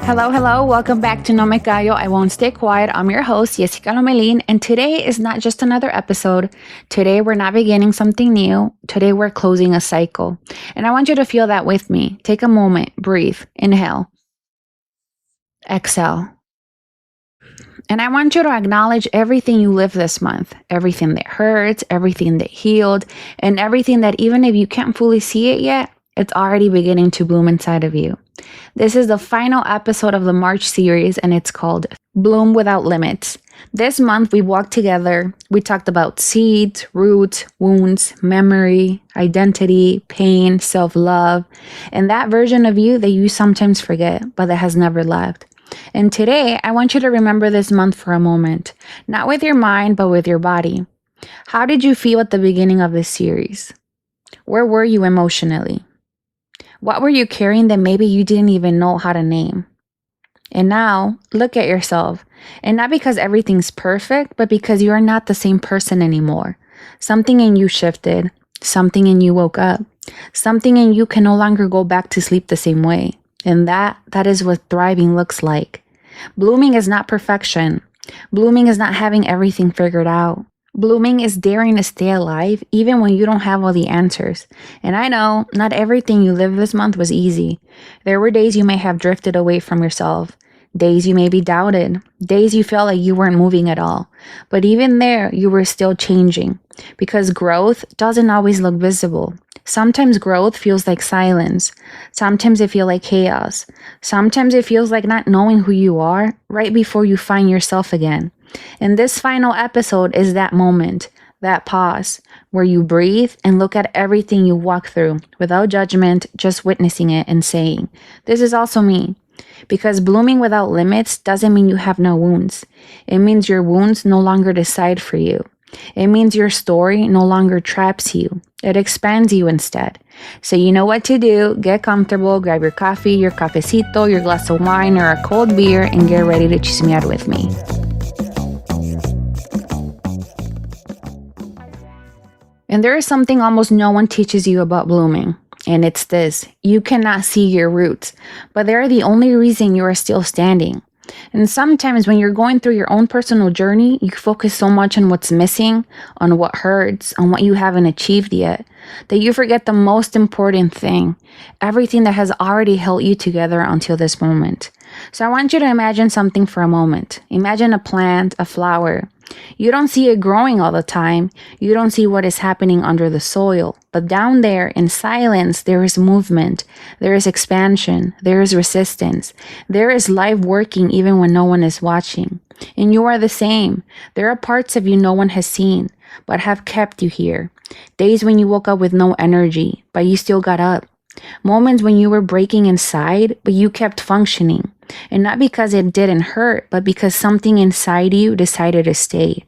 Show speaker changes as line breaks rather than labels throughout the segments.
Hello, hello. Welcome back to No Me Callo. I won't stay quiet. I'm your host, Lomelin, and today is not just another episode. Today, we're not beginning something new. Today, we're closing a cycle. And I want you to feel that with me. Take a moment, breathe, inhale, exhale. And I want you to acknowledge everything you lived this month, everything that hurts, everything that healed, and everything that even if you can't fully see it yet, it's already beginning to bloom inside of you. This is the final episode of the March series, and it's called Bloom Without Limits. This month, we walked together. We talked about seeds, roots, wounds, memory, identity, pain, self-love, and that version of you that you sometimes forget, but that has never left. And today, I want you to remember this month for a moment, not with your mind, but with your body. How did you feel at the beginning of this series? Where were you emotionally? What were you carrying that maybe you didn't even know how to name? And now, look at yourself. And not because everything's perfect, but because you are not the same person anymore. Something in you shifted. Something in you woke up. Something in you can no longer go back to sleep the same way. And that is what thriving looks like. Blooming is not perfection. Blooming is not having everything figured out. Blooming is daring to stay alive even when you don't have all the answers. And I know not everything you lived this month was easy. There were days you may have drifted away from yourself. Days you may be doubted. Days you felt like you weren't moving at all. But even there, you were still changing. Because growth doesn't always look visible. Sometimes growth feels like silence. Sometimes it feels like chaos. Sometimes it feels like not knowing who you are right before you find yourself again. And this final episode is that moment, that pause, where you breathe and look at everything you walk through without judgment, just witnessing it and saying, this is also me. Because blooming without limits doesn't mean you have no wounds. It means your wounds no longer decide for you. It means your story no longer traps you. It expands you instead. So you know what to do. Get comfortable, grab your coffee, your cafecito, your glass of wine, or a cold beer, and get ready to chismear with me. And there is something almost no one teaches you about blooming. And it's this: you cannot see your roots, but they're the only reason you are still standing. And sometimes when you're going through your own personal journey, you focus so much on what's missing, on what hurts, on what you haven't achieved yet, that you forget the most important thing, everything that has already held you together until this moment. So I want you to imagine something for a moment. Imagine a plant, a flower. You don't see it growing all the time. You don't see what is happening under the soil. But down there in silence, there is movement. There is expansion. There is resistance. There is life working even when no one is watching. And you are the same. There are parts of you no one has seen, but have kept you here. Days when you woke up with no energy, but you still got up. Moments when you were breaking inside, but you kept functioning. And not because it didn't hurt, but because something inside you decided to stay.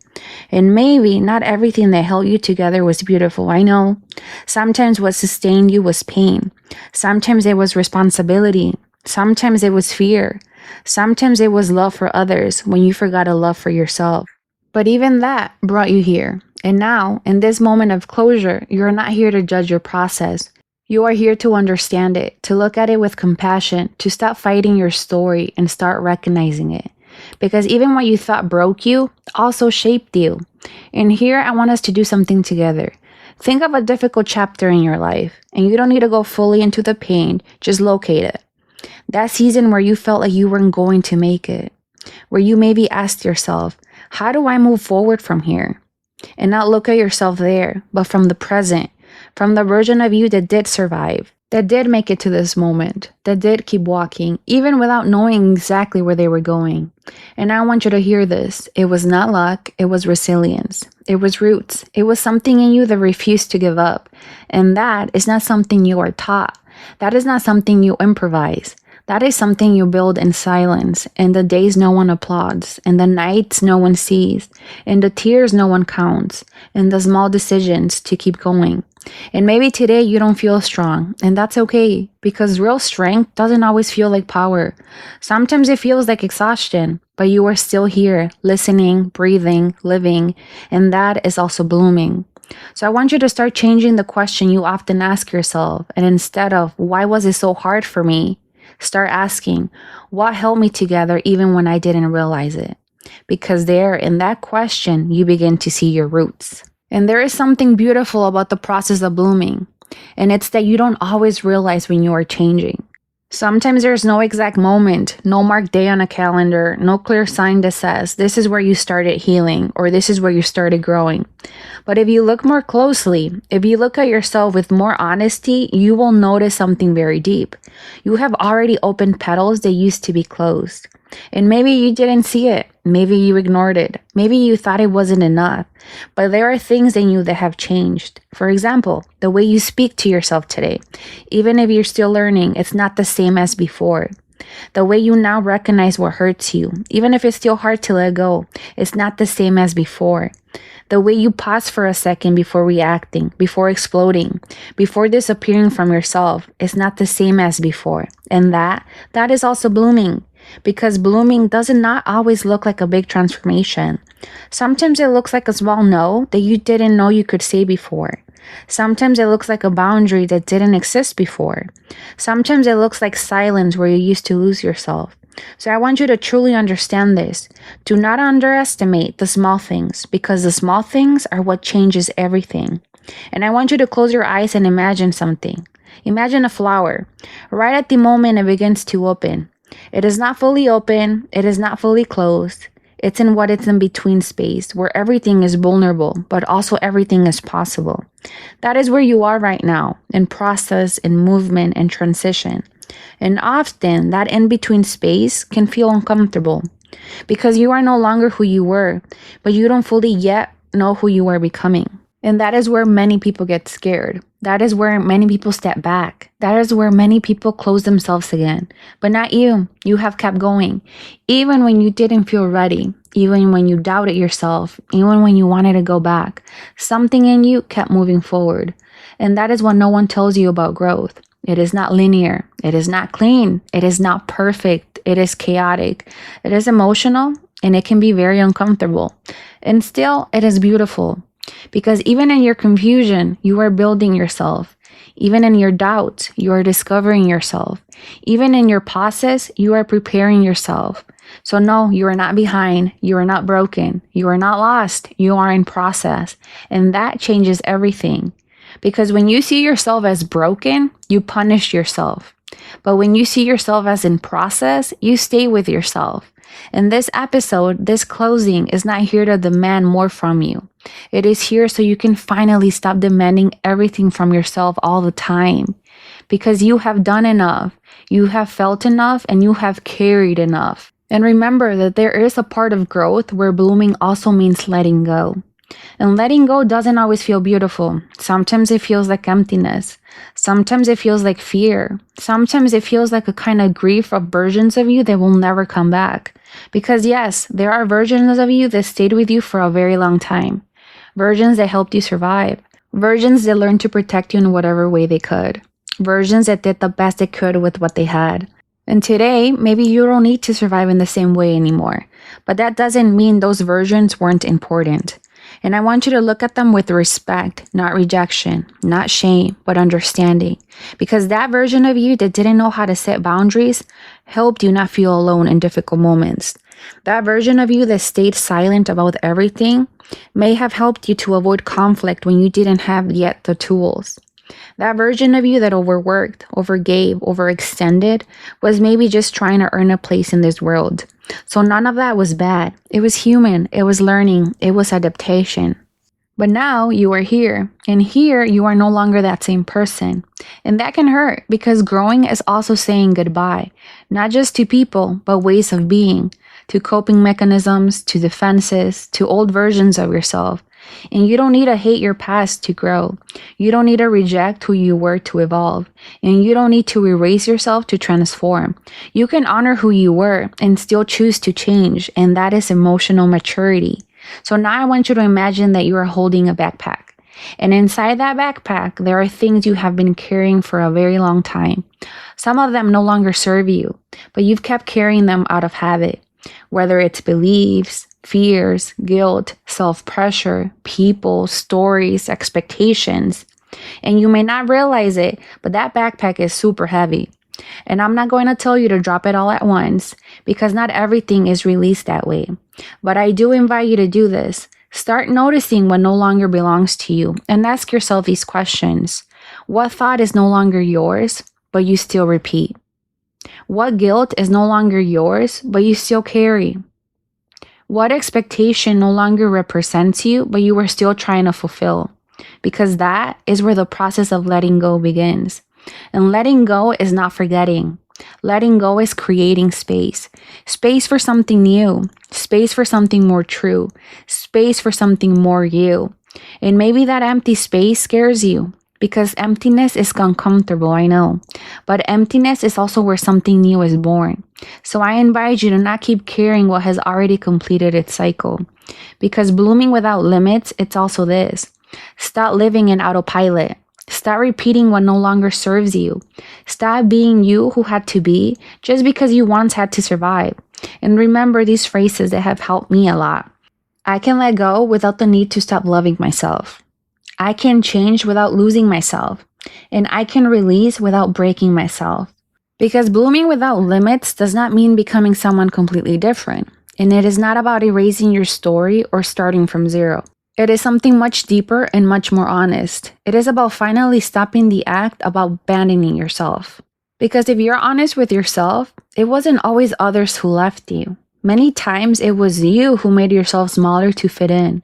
And maybe not everything that held you together was beautiful, I know. Sometimes what sustained you was pain. Sometimes it was responsibility. Sometimes it was fear. Sometimes it was love for others when you forgot a love for yourself. But even that brought you here. And now, in this moment of closure, you are not here to judge your process. You are here to understand it, to look at it with compassion, to stop fighting your story and start recognizing it. Because even what you thought broke you also shaped you. And here I want us to do something together. Think of a difficult chapter in your life, and you don't need to go fully into the pain, just locate it. That season where you felt like you weren't going to make it, where you maybe asked yourself, how do I move forward from here? And not look at yourself there, but from the present. From the version of you that did survive, that did make it to this moment, that did keep walking, even without knowing exactly where they were going. And I want you to hear this. It was not luck, it was resilience. It was roots. It was something in you that refused to give up. And that is not something you are taught. That is not something you improvise. That is something you build in silence, in the days no one applauds, in the nights no one sees, in the tears no one counts, in the small decisions to keep going. And maybe today you don't feel strong, and that's okay, because real strength doesn't always feel like power. Sometimes it feels like exhaustion, but you are still here, listening, breathing, living, and that is also blooming. So I want you to start changing the question you often ask yourself. And instead of, why was it so hard for me? Start asking, what held me together even when I didn't realize it? Because there, in that question, you begin to see your roots. And there is something beautiful about the process of blooming. And it's that you don't always realize when you are changing. Sometimes there's no exact moment, no marked day on a calendar, no clear sign that says this is where you started healing or this is where you started growing. But if you look more closely, if you look at yourself with more honesty, you will notice something very deep. You have already opened petals that used to be closed. And maybe you didn't see it. Maybe you ignored it. Maybe you thought it wasn't enough. But there are things in you that have changed. For example, the way you speak to yourself today. Even if you're still learning, it's not the same as before. The way you now recognize what hurts you, even if it's still hard to let go, it's not the same as before. The way you pause for a second before reacting, before exploding, before disappearing from yourself, is not the same as before. And that is also blooming. Because blooming does not always look like a big transformation. Sometimes it looks like a small no that you didn't know you could say before. Sometimes it looks like a boundary that didn't exist before. Sometimes it looks like silence where you used to lose yourself. So I want you to truly understand this. Do not underestimate the small things, because the small things are what changes everything. And I want you to close your eyes and imagine something. Imagine a flower. Right at the moment it begins to open. It is not fully open. It is not fully closed. It's in what it's in between space, where everything is vulnerable, but also everything is possible. That is where you are right now, in process, in movement, and transition. And often, that in-between space can feel uncomfortable, because you are no longer who you were, but you don't fully yet know who you are becoming. And that is where many people get scared. That is where many people step back. That is where many people close themselves again. But not you. You have kept going. Even when you didn't feel ready. Even when you doubted yourself. Even when you wanted to go back. Something in you kept moving forward. And that is what no one tells you about growth. It is not linear. It is not clean. It is not perfect. It is chaotic. It is emotional. And it can be very uncomfortable. And still, it is beautiful. Because even in your confusion, you are building yourself. Even in your doubts, you are discovering yourself. Even in your process, you are preparing yourself. So no, you are not behind. You are not broken. You are not lost. You are in process. And that changes everything. Because when you see yourself as broken, you punish yourself. But when you see yourself as in process, you stay with yourself. In this episode, this closing is not here to demand more from you. It is here so you can finally stop demanding everything from yourself all the time. Because you have done enough, you have felt enough, and you have carried enough. And remember that there is a part of growth where blooming also means letting go. And letting go doesn't always feel beautiful. Sometimes it feels like emptiness. Sometimes it feels like fear. Sometimes it feels like a kind of grief of versions of you that will never come back. Because yes, there are versions of you that stayed with you for a very long time. Versions that helped you survive. Versions that learned to protect you in whatever way they could. Versions that did the best they could with what they had. And today, maybe you don't need to survive in the same way anymore. But that doesn't mean those versions weren't important. And I want you to look at them with respect, not rejection, not shame, but understanding. Because that version of you that didn't know how to set boundaries helped you not feel alone in difficult moments. That version of you that stayed silent about everything may have helped you to avoid conflict when you didn't have yet the tools. That version of you that overworked, overgave, overextended was maybe just trying to earn a place in this world. So none of that was bad. It was human. It was learning. It was adaptation. But now you are here, and here you are no longer that same person. And that can hurt because growing is also saying goodbye, not just to people, but ways of being, to coping mechanisms, to defenses, to old versions of yourself. And you don't need to hate your past to grow. You don't need to reject who you were to evolve. And you don't need to erase yourself to transform. You can honor who you were and still choose to change, and that is emotional maturity. So now I want you to imagine that you are holding a backpack. And inside that backpack, there are things you have been carrying for a very long time. Some of them no longer serve you, but you've kept carrying them out of habit. Whether it's beliefs, fears, guilt, self-pressure, people, stories, expectations. And you may not realize it, but that backpack is super heavy. And I'm not going to tell you to drop it all at once because not everything is released that way. But I do invite you to do this. Start noticing what no longer belongs to you and ask yourself these questions. What thought is no longer yours, but you still repeat? What guilt is no longer yours, but you still carry? What expectation no longer represents you, but you are still trying to fulfill? Because that is where the process of letting go begins. And letting go is not forgetting. Letting go is creating space. Space for something new. Space for something more true. Space for something more you. And maybe that empty space scares you because emptiness is uncomfortable, I know. But emptiness is also where something new is born. So I invite you to not keep carrying what has already completed its cycle. Because blooming without limits, it's also this. Stop living in autopilot. Stop repeating what no longer serves you. Stop being you who had to be just because you once had to survive. And remember these phrases that have helped me a lot. I can let go without the need to stop loving myself. I can change without losing myself. And I can release without breaking myself. Because blooming without limits does not mean becoming someone completely different. And it is not about erasing your story or starting from zero. It is something much deeper and much more honest. It is about finally stopping the act about abandoning yourself. Because if you're honest with yourself, it wasn't always others who left you. Many times it was you who made yourself smaller to fit in.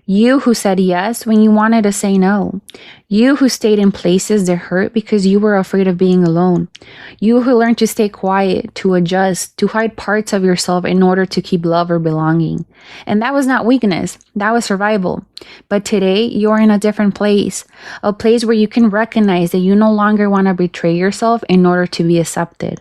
You who said yes when you wanted to say no. You who stayed in places that hurt because you were afraid of being alone. You who learned to stay quiet, to adjust, to hide parts of yourself in order to keep love or belonging. And that was not weakness, that was survival. But today, you're in a different place. A place where you can recognize that you no longer want to betray yourself in order to be accepted.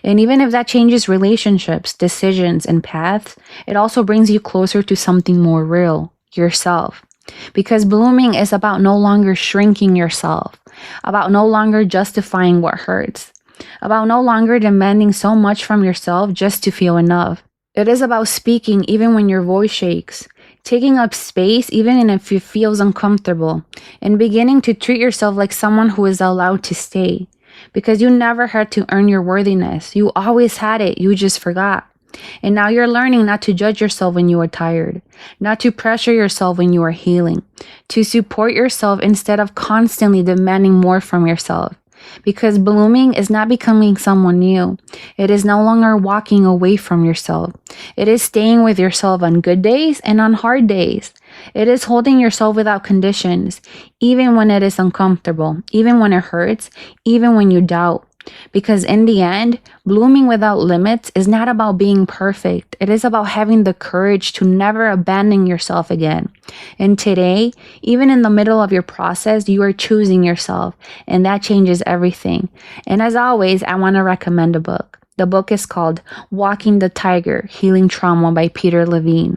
And even if that changes relationships, decisions, and paths, it also brings you closer to something more real, yourself. Because blooming is about no longer shrinking yourself, about no longer justifying what hurts, about no longer demanding so much from yourself just to feel enough. It is about speaking even when your voice shakes, taking up space even if it feels uncomfortable, and beginning to treat yourself like someone who is allowed to stay. Because you never had to earn your worthiness. You always had it. You just forgot. And now you're learning not to judge yourself when you are tired, not to pressure yourself when you are healing, to support yourself instead of constantly demanding more from yourself. Because blooming is not becoming someone new. It is no longer walking away from yourself. It is staying with yourself on good days and on hard days. It is holding yourself without conditions, even when it is uncomfortable, even when it hurts, even when you doubt. Because in the end, blooming without limits is not about being perfect. It is about having the courage to never abandon yourself again. And today, even in the middle of your process, you are choosing yourself, and that changes everything. And as always, I want to recommend a book. The book is called Walking the Tiger, Healing Trauma by Peter Levine.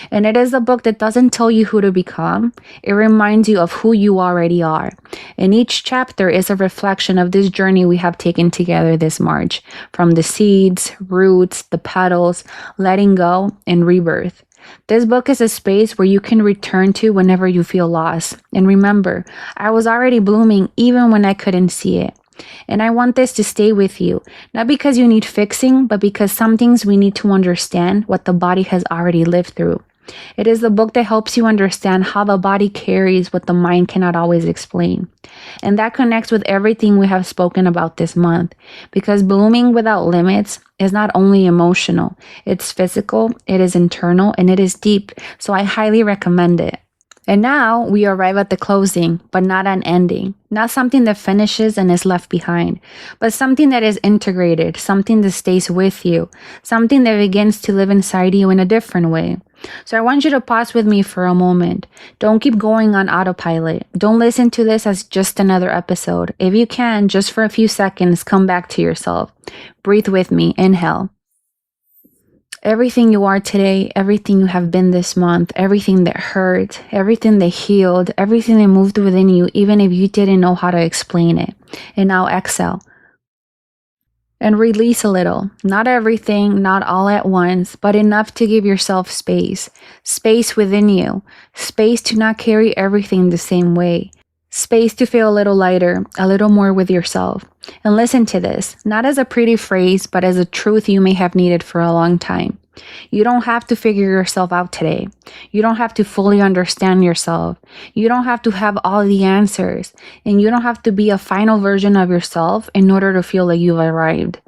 And it is a book that doesn't tell you who to become. It reminds you of who you already are. And each chapter is a reflection of this journey we have taken together this March, from the seeds, roots, the petals, letting go, and rebirth. This book is a space where you can return to whenever you feel lost. And remember, I was already blooming even when I couldn't see it. And I want this to stay with you, not because you need fixing, but because some things we need to understand what the body has already lived through. It is the book that helps you understand how the body carries what the mind cannot always explain. And that connects with everything we have spoken about this month, because blooming without limits is not only emotional, it's physical, it is internal, and it is deep. So I highly recommend it. And now we arrive at the closing, but not an ending. Not something that finishes and is left behind, but something that is integrated, something that stays with you, something that begins to live inside you in a different way. So I want you to pause with me for a moment. Don't keep going on autopilot. Don't listen to this as just another episode. If you can, just for a few seconds, come back to yourself. Breathe with me. Inhale. Everything you are today, everything you have been this month, everything that hurt, everything that healed, everything that moved within you, even if you didn't know how to explain it. And now exhale. And release a little. Not everything, not all at once, but enough to give yourself space. Space within you. Space to not carry everything the same way. Space to feel a little lighter, a little more with yourself. And listen to this, not as a pretty phrase, but as a truth you may have needed for a long time. You don't have to figure yourself out today. You don't have to fully understand yourself. You don't have to have all the answers. And you don't have to be a final version of yourself in order to feel like you've arrived.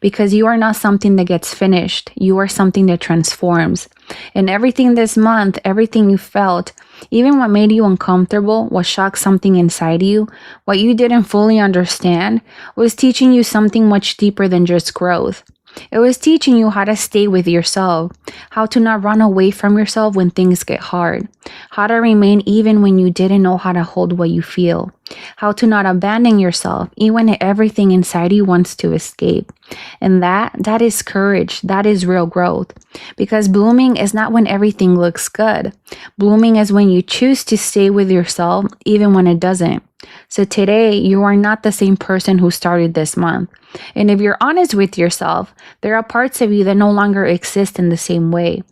Because you are not something that gets finished. You are something that transforms. And everything this month, everything you felt, even what made you uncomfortable, what shocked something inside you, what you didn't fully understand, was teaching you something much deeper than just growth. It was teaching you how to stay with yourself, how to not run away from yourself when things get hard, how to remain even when you didn't know how to hold what you feel, how to not abandon yourself even when everything inside you wants to escape. And that is courage. That is real growth. Because blooming is not when everything looks good. Blooming is when you choose to stay with yourself even when it doesn't. So today, you are not the same person who started this month. And if you're honest with yourself, there are parts of you that no longer exist in the same way.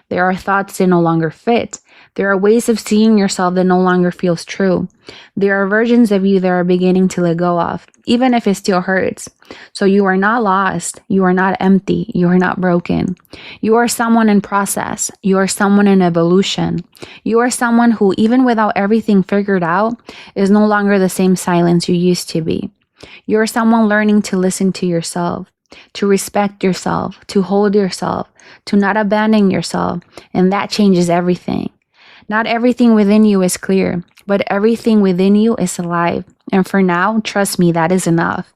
There are thoughts that no longer fit. There are ways of seeing yourself that no longer feels true. There are versions of you that are beginning to let go of, even if it still hurts. So you are not lost. You are not empty. You are not broken. You are someone in process. You are someone in evolution. You are someone who, even without everything figured out, is no longer the same silence you used to be. You are someone learning to listen to yourself, to respect yourself, to hold yourself, to not abandon yourself, and that changes everything. Not everything within you is clear, but everything within you is alive. And for now, trust me, that is enough.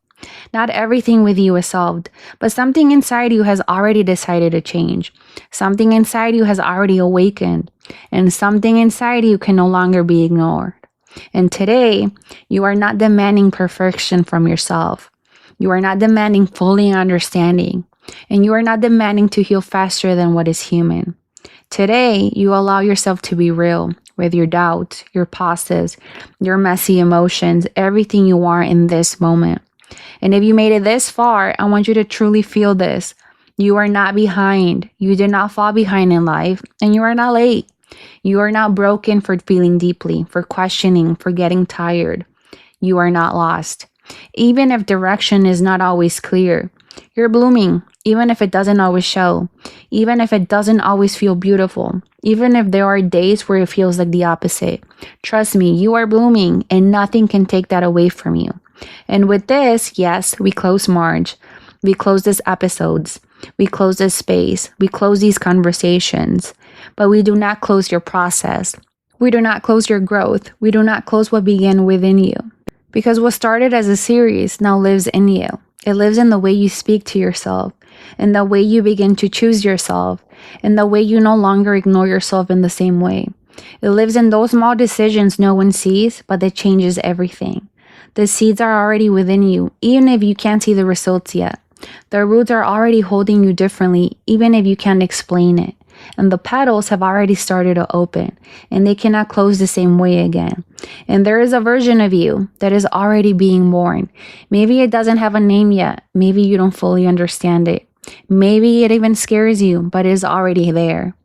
Not everything with you is solved, but something inside you has already decided to change. Something inside you has already awakened, and something inside you can no longer be ignored. And today, you are not demanding perfection from yourself. You are not demanding fully understanding, and you are not demanding to heal faster than what is human. Today, you allow yourself to be real with your doubts, your pauses, your messy emotions, everything you are in this moment. And if you made it this far, I want you to truly feel this. You are not behind. You did not fall behind in life, and you are not late. You are not broken for feeling deeply, for questioning, for getting tired. You are not lost. Even if direction is not always clear, you're blooming, even if it doesn't always show, even if it doesn't always feel beautiful, even if there are days where it feels like the opposite. Trust me, you are blooming, and nothing can take that away from you. And with this, yes, we close March. We close these episodes. We close this space. We close these conversations. But we do not close your process. We do not close your growth. We do not close what began within you. Because what started as a series now lives in you. It lives in the way you speak to yourself, in the way you begin to choose yourself, in the way you no longer ignore yourself in the same way. It lives in those small decisions no one sees, but that changes everything. The seeds are already within you, even if you can't see the results yet. The roots are already holding you differently, even if you can't explain it. And the petals have already started to open, and they cannot close the same way again. And there is a version of you that is already being born. Maybe it doesn't have a name yet. Maybe you don't fully understand it. Maybe it even scares you, but it is already there.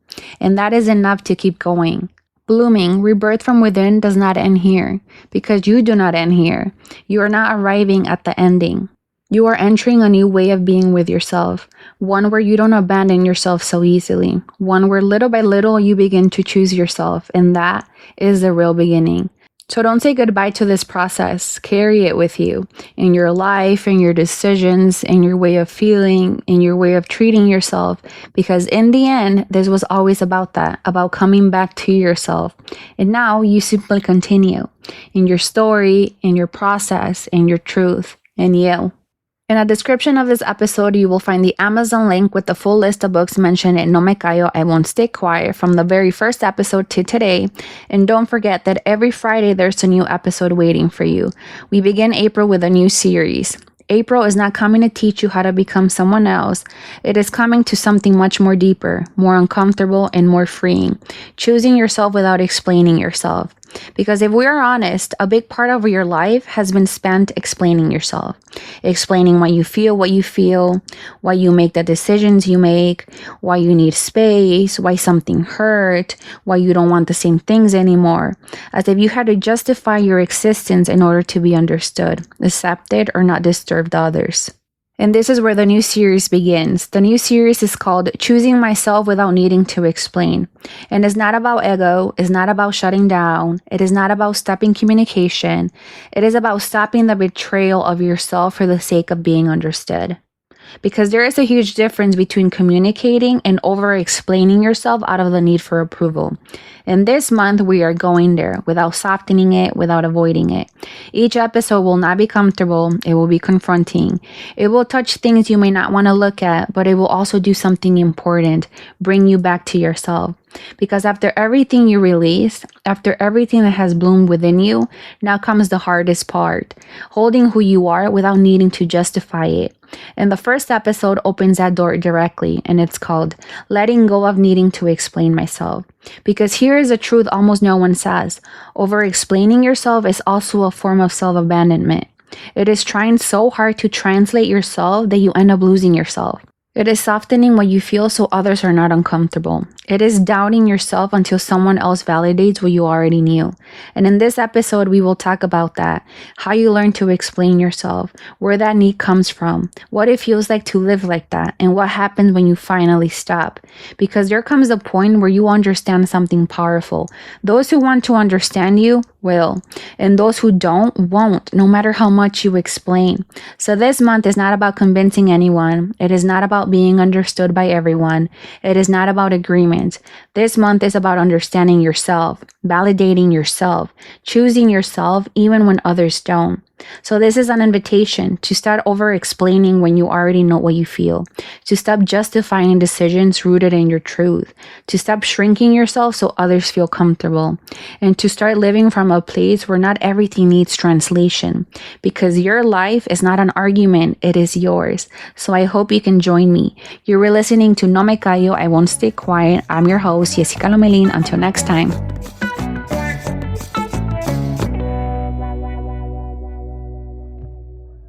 And that is enough to keep going. Blooming, rebirth from within does not end here, because you do not end here. You are not arriving at the ending. You are entering a new way of being with yourself, one where you don't abandon yourself so easily, one where little by little you begin to choose yourself, and that is the real beginning. So don't say goodbye to this process. Carry it with you in your life, in your decisions, in your way of feeling, in your way of treating yourself, because in the end, this was always about that, about coming back to yourself. And now you simply continue in your story, in your process, in your truth, in you. In the description of this episode, you will find the Amazon link with the full list of books mentioned in No Me Callo, I Won't Stay Quiet from the very first episode to today. And don't forget that every Friday there's a new episode waiting for you. We begin April with a new series. April is not coming to teach you how to become someone else. It is coming to something much more deeper, more uncomfortable, and more freeing. Choosing yourself without explaining yourself. Because if we're honest, a big part of your life has been spent explaining yourself, explaining why you feel, why you make the decisions you make, why you need space, why something hurt, why you don't want the same things anymore, as if you had to justify your existence in order to be understood, accepted, or not disturb others. And this is where the new series begins. The new series is called Choosing Myself Without Needing to Explain. And it's not about ego, it's not about shutting down, it is not about stopping communication, it is about stopping the betrayal of yourself for the sake of being understood. Because there is a huge difference between communicating and over-explaining yourself out of the need for approval. And this month, we are going there without softening it, without avoiding it. Each episode will not be comfortable. It will be confronting. It will touch things you may not want to look at, but it will also do something important, bring you back to yourself. Because after everything you release, after everything that has bloomed within you, now comes the hardest part, holding who you are without needing to justify it. And the first episode opens that door directly, and it's called Letting Go of Needing to Explain Myself. Because here is a truth almost no one says. Over-explaining yourself is also a form of self-abandonment. It is trying so hard to translate yourself that you end up losing yourself. It is softening what you feel so others are not uncomfortable. It is doubting yourself until someone else validates what you already knew. And in this episode, we will talk about that, how you learn to explain yourself, where that need comes from, what it feels like to live like that, and what happens when you finally stop. Because there comes a point where you understand something powerful. Those who want to understand you will, and those who don't won't, no matter how much you explain. So this month is not about convincing anyone. It is not about being understood by everyone. It is not about agreement. This month is about understanding yourself, validating yourself, choosing yourself even when others don't. So this is an invitation to start over-explaining when you already know what you feel, to stop justifying decisions rooted in your truth, to stop shrinking yourself so others feel comfortable, and to start living from a place where not everything needs translation, because your life is not an argument, it is yours. So I hope you can join me. You were listening to No Me Callo, I Won't Stay Quiet. I'm your host, Jessica Lomelin. Until next time.